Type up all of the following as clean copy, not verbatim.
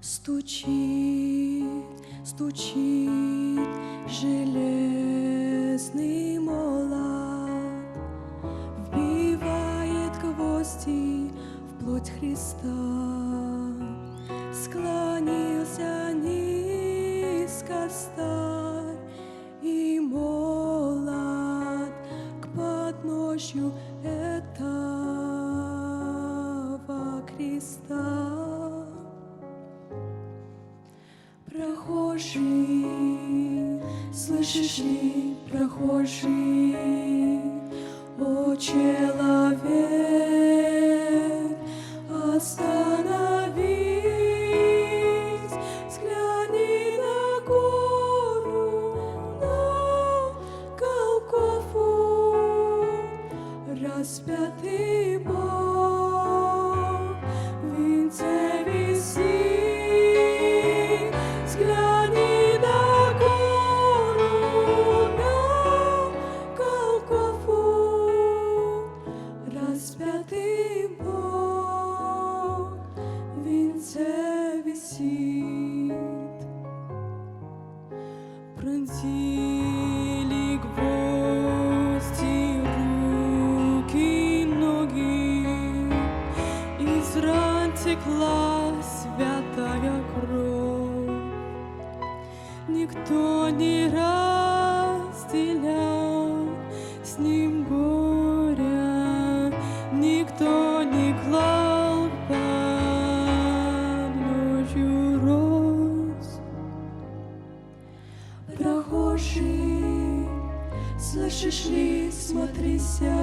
Стучит, стучит железный молот, вбивает гвозди в плоть Христа. Склонился низко старь и молот к подножью этого креста. Прохожий, слышишь ли, прохожий, о человек, остановись, взгляни на гору, на Голгофу, распятый Бог в венце висит. Взгляни на гору, на Голгофу, распятый Бог в венце висит. Пронзили гвозди руки и ноги, из ран текла святая кровь. Никто не разделял с ним горя, никто не клал под ночью роз. Прохожий, слышишь ли, смотрися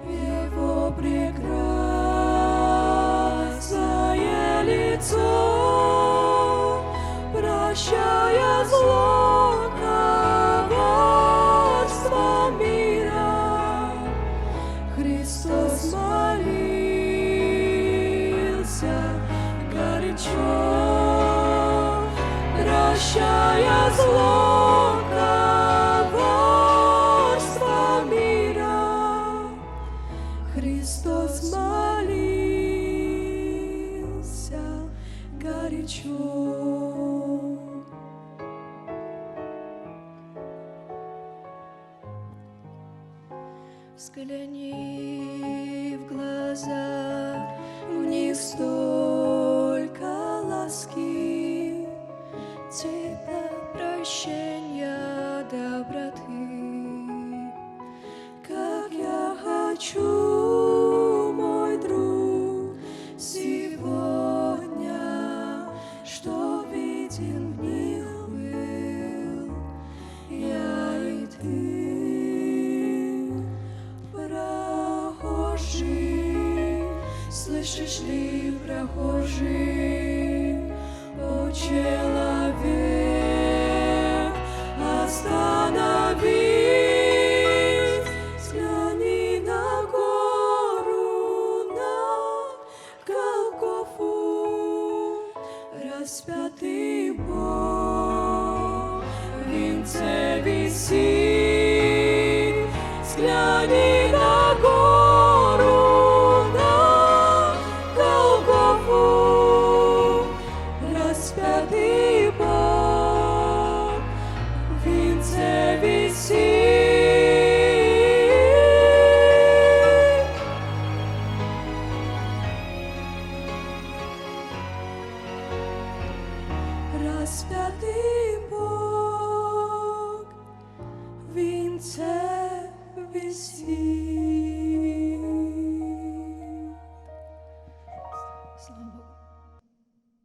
в его прекрасное лицо, прощая зло, коварство мира. Христос молился горячо, прощая зло, коварство мира. Христос молился горячо. Взгляни в глаза, в них столько ласки, тепла, прощения, доброты. Как я хочу, мой друг, сегодня, что виден в них был я и ты. Слышишь ли, прохожий, о человек, остановись, взгляни на гору, на Голгофу, распятый Бог в венце висит, взгляни на гору, распятый Бог в венце висит. Распятый Бог в венце висит.